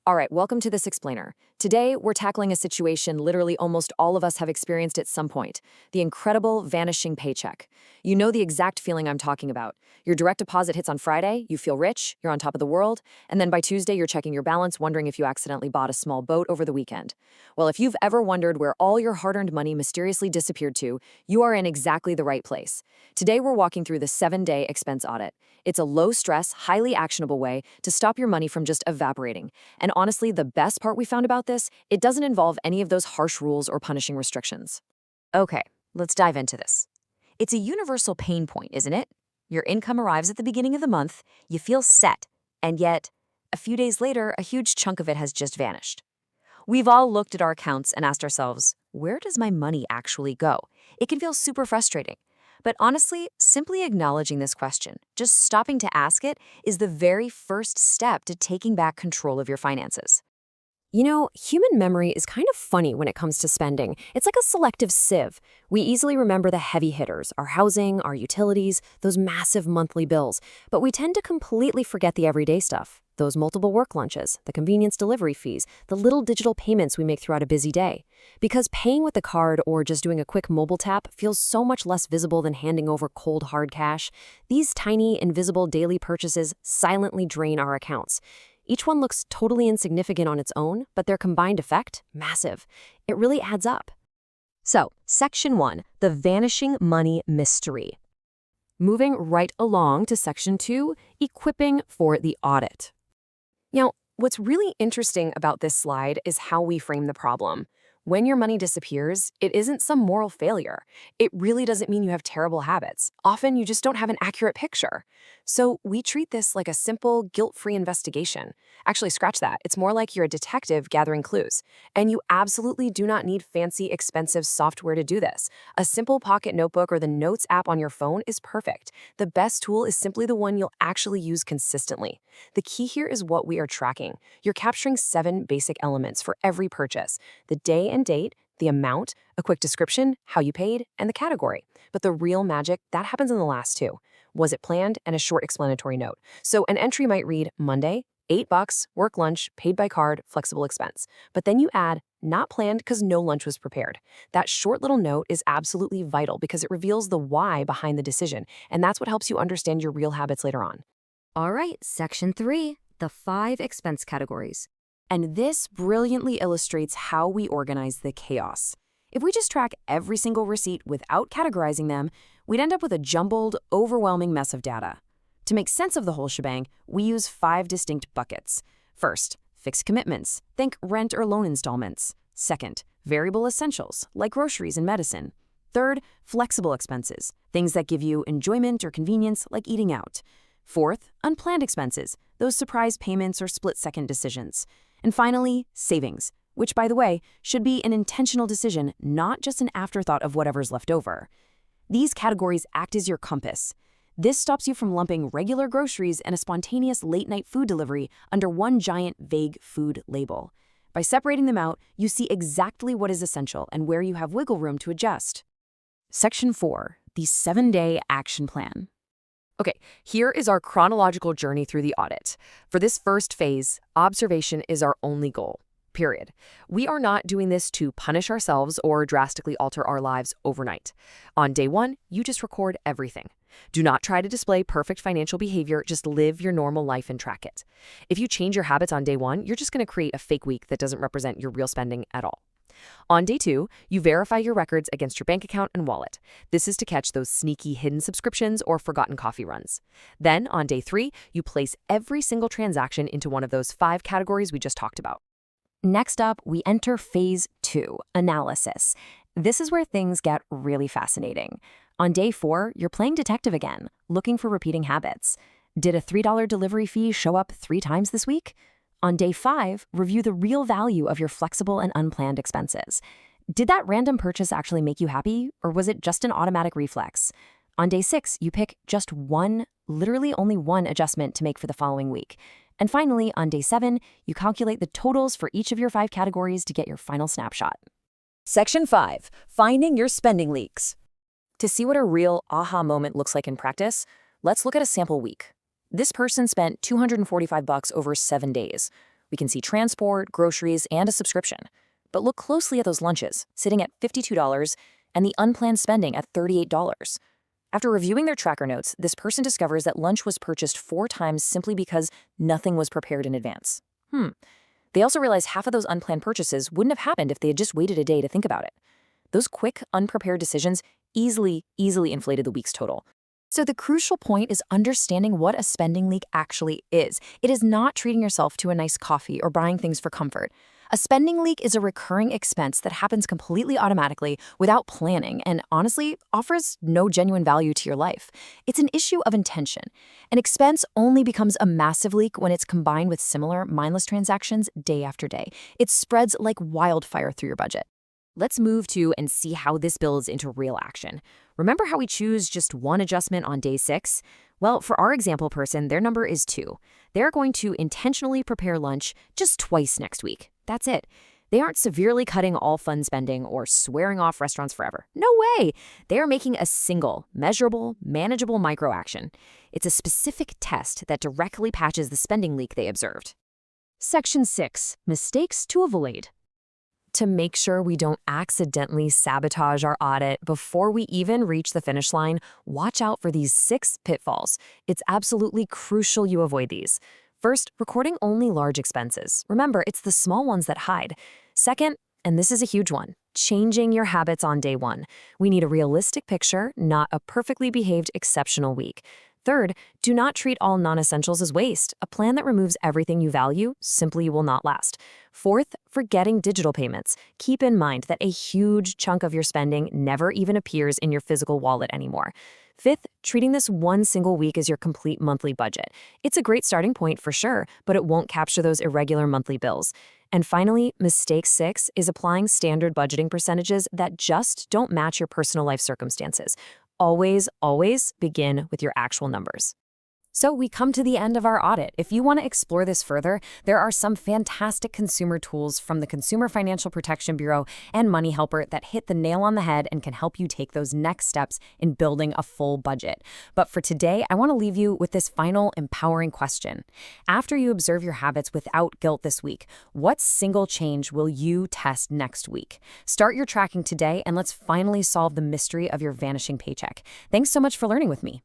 All right, welcome to This Explainer. Today, we're tackling a situation literally almost all of us have experienced at some point, the incredible vanishing paycheck. You know the exact feeling I'm talking about. Your direct deposit hits on Friday, you feel rich, you're on top of the world, and then by Tuesday, you're checking your balance, wondering if you accidentally bought a small boat over the weekend. Well, if you've ever wondered where all your hard-earned money mysteriously disappeared to, you are in exactly the right place. Today, we're walking through the 7-day expense audit. It's a low-stress, highly actionable way to stop your money from just evaporating. And honestly, the best part we found about this, it doesn't involve any of those harsh rules or punishing restrictions. Okay, let's dive into this. It's a universal pain point, isn't it? Your income arrives at the beginning of the month, you feel set, and yet, a few days later, a huge chunk of it has just vanished. We've all looked at our accounts and asked ourselves, where does my money actually go? It can feel super frustrating. But honestly, simply acknowledging this question, just stopping to ask it, is the very first step to taking back control of your finances. You know, human memory is kind of funny when it comes to spending. It's like a selective sieve. We easily remember the heavy hitters, our housing, our utilities, those massive monthly bills. But we tend to completely forget the everyday stuff. Those multiple work lunches, the convenience delivery fees, the little digital payments we make throughout a busy day. Because paying with a card or just doing a quick mobile tap feels so much less visible than handing over cold hard cash, these tiny, invisible daily purchases silently drain our accounts. Each one looks totally insignificant on its own, but their combined effect, massive. It really adds up. So, Section 1, the vanishing money mystery. Moving right along to Section 2, equipping for the audit. Now, what's really interesting about this slide is how we frame the problem. When your money disappears, it isn't some moral failure. It really doesn't mean you have terrible habits. Often, you just don't have an accurate picture. So we treat this like a simple, guilt-free investigation. Actually, scratch that. It's more like you're a detective gathering clues. And you absolutely do not need fancy, expensive software to do this. A simple pocket notebook or the Notes app on your phone is perfect. The best tool is simply the one you'll actually use consistently. The key here is what we are tracking. You're capturing 7 basic elements for every purchase: the day and date, the amount, a quick description, how you paid, and the category. But the real magic, that happens in the last 2. Was it planned? And a short explanatory note. So an entry might read, Monday, $8, work lunch, paid by card, flexible expense. But then you add, not planned because no lunch was prepared. That short little note is absolutely vital because it reveals the why behind the decision, and that's what helps you understand your real habits later on. All right, Section 3, the 5 expense categories. And this brilliantly illustrates how we organize the chaos. If we just track every single receipt without categorizing them, we'd end up with a jumbled, overwhelming mess of data. To make sense of the whole shebang, we use 5 distinct buckets. First, fixed commitments. Think rent or loan installments. Second, variable essentials, like groceries and medicine. Third, flexible expenses, things that give you enjoyment or convenience, like eating out. Fourth, unplanned expenses, those surprise payments or split-second decisions. And finally, savings, which, by the way, should be an intentional decision, not just an afterthought of whatever's left over. These categories act as your compass. This stops you from lumping regular groceries and a spontaneous late-night food delivery under one giant, vague food label. By separating them out, you see exactly what is essential and where you have wiggle room to adjust. Section 4, the 7-day action plan. Okay, here is our chronological journey through the audit. For this first phase, observation is our only goal, period. We are not doing this to punish ourselves or drastically alter our lives overnight. On day 1, you just record everything. Do not try to display perfect financial behavior, just live your normal life and track it. If you change your habits on day 1, you're just going to create a fake week that doesn't represent your real spending at all. On day 2, you verify your records against your bank account and wallet. This is to catch those sneaky hidden subscriptions or forgotten coffee runs. Then, on day 3, you place every single transaction into one of those 5 categories we just talked about. Next up, we enter phase 2, analysis. This is where things get really fascinating. On day 4, you're playing detective again, looking for repeating habits. Did a $3 delivery fee show up 3 times this week? On day 5, review the real value of your flexible and unplanned expenses. Did that random purchase actually make you happy, or was it just an automatic reflex? On day 6, you pick just one, literally only one adjustment to make for the following week. And finally, on day 7, you calculate the totals for each of your 5 categories to get your final snapshot. Section 5, finding your spending leaks. To see what a real aha moment looks like in practice, let's look at a sample week. This person spent $245 over 7 days. We can see transport, groceries, and a subscription. But look closely at those lunches, sitting at $52, and the unplanned spending at $38. After reviewing their tracker notes, this person discovers that lunch was purchased 4 times simply because nothing was prepared in advance. They also realize half of those unplanned purchases wouldn't have happened if they had just waited a day to think about it. Those quick, unprepared decisions easily inflated the week's total. So the crucial point is understanding what a spending leak actually is. It is not treating yourself to a nice coffee or buying things for comfort. A spending leak is a recurring expense that happens completely automatically without planning and honestly offers no genuine value to your life. It's an issue of intention. An expense only becomes a massive leak when it's combined with similar mindless transactions day after day. It spreads like wildfire through your budget. Let's move to and see how this builds into real action. Remember how we choose just one adjustment on day 6? Well, for our example person, their number is 2. They're going to intentionally prepare lunch just twice next week. That's it. They aren't severely cutting all fun spending or swearing off restaurants forever. No way! They are making a single, measurable, manageable micro-action. It's a specific test that directly patches the spending leak they observed. Section 6. Mistakes to avoid. To make sure we don't accidentally sabotage our audit before we even reach the finish line, watch out for these 6 pitfalls. It's absolutely crucial you avoid these. First, recording only large expenses. Remember, it's the small ones that hide. Second, and this is a huge one, changing your habits on day 1. We need a realistic picture, not a perfectly behaved exceptional week. Third, do not treat all non-essentials as waste. A plan that removes everything you value simply will not last. Fourth, forgetting digital payments. Keep in mind that a huge chunk of your spending never even appears in your physical wallet anymore. Fifth, treating this one single week as your complete monthly budget. It's a great starting point for sure, but it won't capture those irregular monthly bills. And finally, mistake 6 is applying standard budgeting percentages that just don't match your personal life circumstances. Always begin with your actual numbers. So we come to the end of our audit. If you want to explore this further, there are some fantastic consumer tools from the Consumer Financial Protection Bureau and Money Helper that hit the nail on the head and can help you take those next steps in building a full budget. But for today, I want to leave you with this final empowering question. After you observe your habits without guilt this week, what single change will you test next week? Start your tracking today and let's finally solve the mystery of your vanishing paycheck. Thanks so much for learning with me.